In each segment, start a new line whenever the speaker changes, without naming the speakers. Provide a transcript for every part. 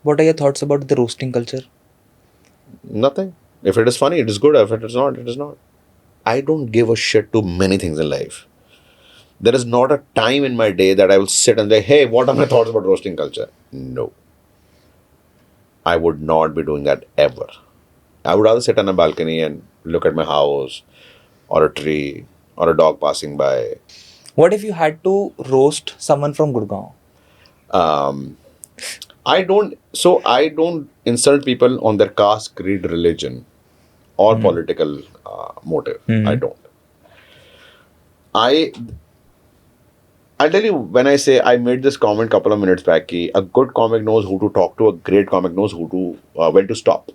What are your thoughts about the roasting culture?
Nothing. If it is funny, it is good. If it is not, it is not. I don't give a shit to many things in life. There is not a time in my day that I will sit and say, hey, what are my thoughts about roasting culture? No. I would not be doing that ever. I would rather sit on a balcony and look at my house or a tree or a dog passing by.
What if you had to roast someone from Gurgaon?
I don't insult people on their caste, creed, religion, or political motive. I don't. I'll tell you, when I say I made this comment couple of minutes back, ki a good comic knows who to talk to, a great comic knows who to when to stop.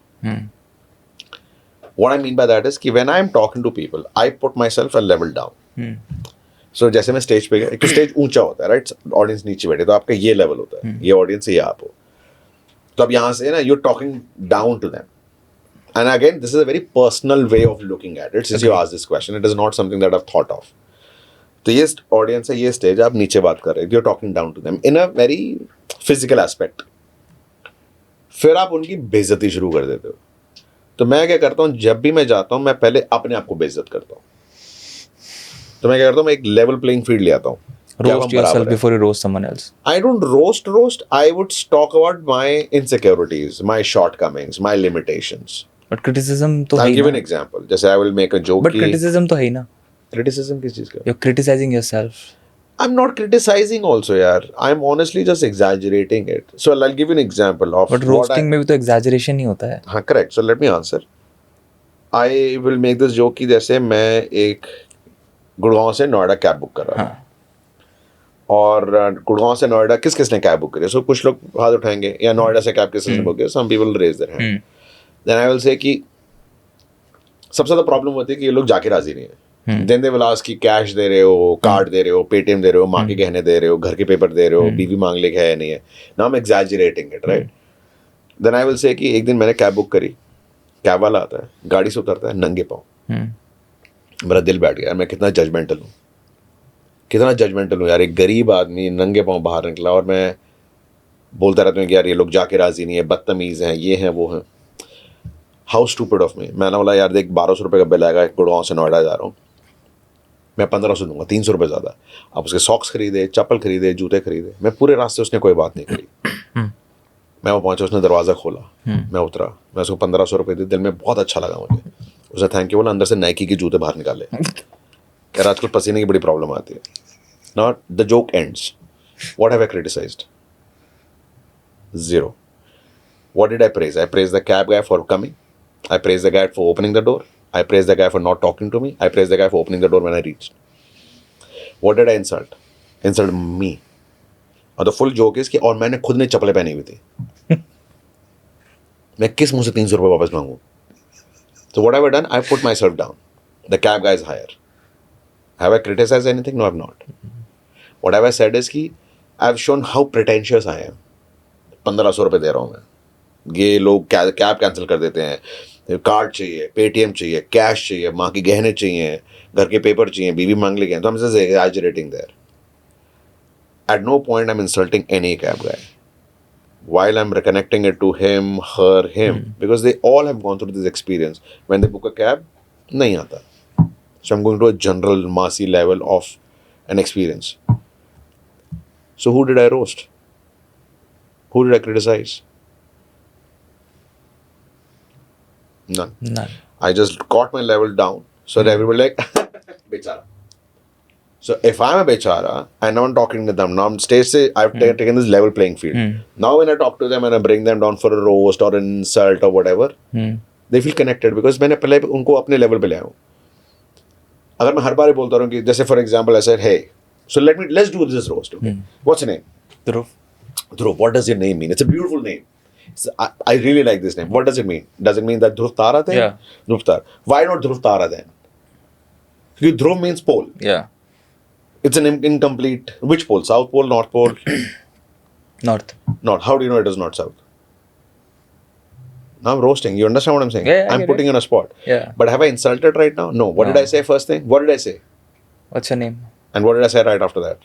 What I mean by that is कि when I'm talking to people, I put myself a level down. So जैसे मैं stage पे गया, एक तो stage ऊंचा होता है, राइट? ऑडियंस नीचे बैठे, तो आपका ये लेवल होता है, ये ऑडियंस ये आप हो. तो अब यहाँ से ना you're talking down to them. And again, this is a very personal way of looking at it. Since you asked this question, it is not something that I've thought of. तो ये ऑडियंस है, ये stage, आप नीचे बात कर रहे हैं, you're talking down to them in a very physical aspect. फिर आप उनकी बेइज्जती शुरू कर देते हो. तो मैं क्या करता हूँ, जब भी मैं जाता हूँ, मैं पहले अपने आप को बेइज्जत करता हूँ. तो मैं क्या करता हूँ, मैं एक लेवल प्लेइंग फील्ड ले आता हूँ.
Roast yourself before you roast someone else.
I don't roast. I would talk about my insecurities, my shortcomings, my limitations.
But criticism तो है
I'll
ही
give
ना.
an example. जैसे I will make a joke.
But criticism तो है ही ना.
Criticism किस चीज का?
You're criticizing yourself.
I'm not criticizing also, यार. I'm honestly just exaggerating it. So I'll give you an example of.
But roasting में भी तो exaggeration ही होता है.
हाँ, correct. So let me answer. I will make this joke कि जैसे मैं एक गुड़गांव से नोएडा कैब बुक कर रहा हूँ. और गुड़गांव से नोएडा किस किसने कैब बुक करी? सो कुछ लोग हाथ उठाएंगे, या नोएडा से कैब किसने बुक किया? Some people raise their hand. Then I will say कि सबसे ज़्यादा प्रॉब्लम होती है कि ये लोग जाके राजी नहीं है. देन दे विल आस्क कि कैश दे रहे हो, कार्ड दे रहे हो, पेटीएम दे रहे हो, माँ के गहने दे रहे हो, घर के पेपर दे रहे हो, बीवी मांग ले है नहीं है. Now I am exaggerating it, right? Then I will say कि एक दिन मैंने कैब बुक करी, कैब वाला आता है, गाड़ी से उतरता है नंगे पाँव. मेरा दिल बैठ गया, मैं कितना जजमेंटल हूँ यार. एक गरीब आदमी नंगे पाँव बाहर निकला और मैं बोलता रहता हूँ कि यार ये लोग जाके राजी नहीं है, बदतमीज़ हैं, ये हैं वो हैं. How stupid of me. मैंने बोला यार देख, 1200 रुपये का बिल आएगा, गुड़गांव से नोएडा जा रहा हूँ, मैं 1500 दूंगा, 300 रुपये ज़्यादा. आप उसके सॉक्स खरीदे, चप्पल खरीदे, जूते खरीदे. मैं पूरे रास्ते उसने कोई बात नहीं करी. मैं वो पहुँचा, उसने दरवाज़ा खोला, मैं उतरा, मैं उसको 1500 रुपये दी. दिल में बहुत अच्छा लगा मुझे. उसने थैंक यू बोला, अंदर से नाइकी के जूते बाहर निकाले. यार आजकल पसीने की बड़ी प्रॉब्लम आती है. Now the joke ends. What have I criticized? Zero. What did I praise? I praised the cab guy for coming. I praised the guy for opening the door. I praised the guy for not talking to me. I praised the guy for opening the door when I reached. What did I insult? Insult me. और the full joke is कि और मैंने खुद ने चप्पलें पहनी हुई थी. मैं किस मुंह से 300 रुपये वापस मांगूं? So what have I done? I put myself down. The cab guy is higher. Have I criticized anything? No, I have not. What have I said is कि I have shown how pretentious I am. 1500 रुपये दे रहा हूँ मैं. ये लोग cab cancel कर देते हैं, कार्ड चाहिए, पेटीएम चाहिए, कैश चाहिए, माँ के गहने चाहिए, घर के पेपर चाहिए, बीवी मांग ले गए. तो I'm just exaggerating there. At no point I'm insulting any cab guy. While I'm reconnecting it to him, her, him, because they all have gone through this experience. When they book a cab, नहीं आता. So I'm going to a general massy level of an experience. So who did I roast? Who did I criticize? None. I just got my level down so that everybody like, bechara. So if I'm a bechara and I'm talking to them, now on stage say I've taken this level playing field. Now when I talk to them and I bring them down for a roast or an insult or whatever, they feel connected because मैंने पहले उनको अपने level पे ले आया हूँ. अगर मैं हर बार ही बोलता रहूँ कि जैसे for example I said, hey, so let's do this roast. Okay? What's your name?
Dhruv.
Dhruv. What does your name mean? It's a beautiful name. I really like this name. What does it mean? Does it mean that Dhruv Tara then?
Yeah.
Dhruv Tara. Why not Dhruv Tara then? Because Dhruv means pole.
Yeah.
It's an incomplete. Which pole? South pole, North pole?
North.
North. How do you know it is not South? Now I'm roasting. You understand what I'm saying?
Yeah,
I'm putting you on a spot.
Yeah.
But have I insulted right now? No. What did I say first thing? What did I say?
What's your name?
And what did I say right after that?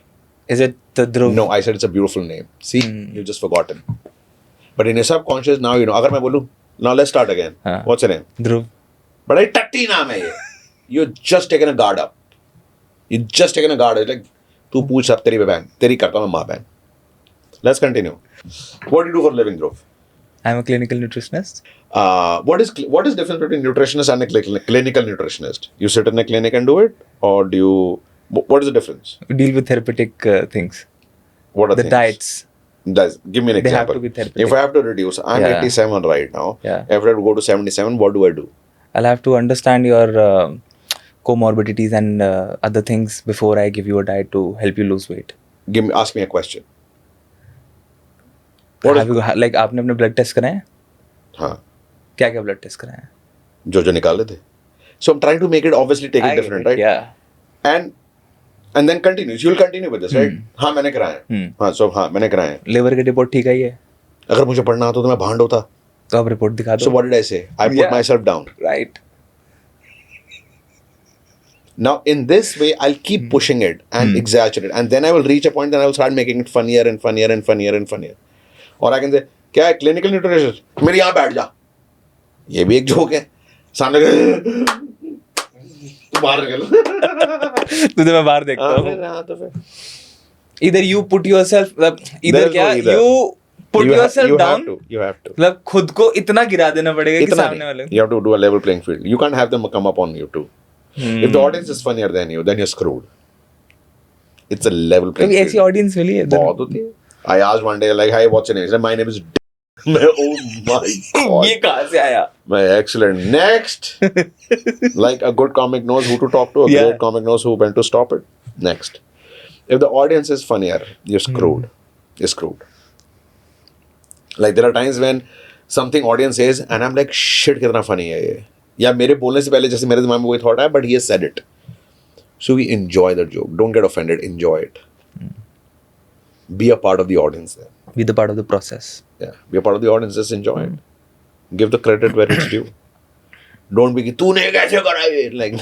Is it the Dhruv?
No, I said it's a beautiful name. See, you've just forgotten. But in your subconscious, now you know. अगर मैं बोलूँ, now let's start again.
हाँ.
What's your name?
ध्रुव.
बड़ा ही टट्टी नाम है ये. You're just taking a guard up. You just taking a guard up. Like, तू पूछ सब तेरी बहन, तेरी करता हूँ मैं माँ बहन. Let's continue. What do you do for a living, Dhruv?
I'm a clinical nutritionist.
What is difference between nutritionist and a clinical nutritionist? You sit in a clinic and do it, or do you? What is the difference?
We deal with therapeutic things.
What are
The
things?
diets.
Give me an
They have
example.
to be therapeutic.
If I have to reduce, I'm
Yeah.
87 right now.
Yeah.
If I have to go to 77, what do I do?
I'll have to understand your comorbidities and other things before I give you a diet to help you lose weight.
Ask me a question. What
Have you like आपने अपने blood test कराए हैं?
हाँ,
क्या क्या blood test कराए हैं?
जो निकाले थे. So I'm trying to make it obviously take it different, right?
Yeah.
And then continues. You'll continue with this, right? हाँ मैंने कराए हैं. हाँ, so हाँ मैंने कराए हैं.
Liver की report ठीक आई है?
अगर मुझे पढ़ना आता तो मैं भांड होता.
तो आप report दिखा दो.
So what did I say? I put
Yeah.
myself down.
Right.
Now in this way, I'll keep pushing it and exaggerate, and then I will reach a point that I will start making it funnier and funnier and funnier and funnier. Or I can say, क्या है clinical nutritionist? मेरे यहाँ बैठ जा. ये भी एक joke है. सामने तू बाहर निकल.
तुझे मैं बाहर देखता हूँ.
हाँ तो फिर.
Either you put yourself
There
इधर
is
क्या
no either.
you put yourself down.
You have to.
मतलब खुद को इतना गिरा देना पड़ेगा कि
इतना
सामने वाले.
नहीं. You have to do a level playing field. You can't have them come up on you too. If the audience is funnier than you, then you're screwed. It's a level playing
कभी
field.
ऐसी audience मिली है?
बहुत होती है. I asked one day, like, hi, what's your name? He said, my name is मैं, oh my God.
ये कहाँ से आया?
My excellent. Next. Like a good comic knows who to talk to. A
Yeah.
great comic knows who when to stop it. Next. If the audience is funnier, you're screwed. You're screwed. Like there are times when something audience says and I'm like, shit, कितना funny है ये. या मेरे बोलने से पहले जैसे मेरे दिमाग में वही thought आया, but he has said it. So we enjoy the joke. Don't get offended. Enjoy it. Be a part of the audience there.
Be the part of the process.
Yeah. Be a part of the audience. Just enjoy it. Give the credit where it's due. Don't be कि तूने कैसे करा ये. Like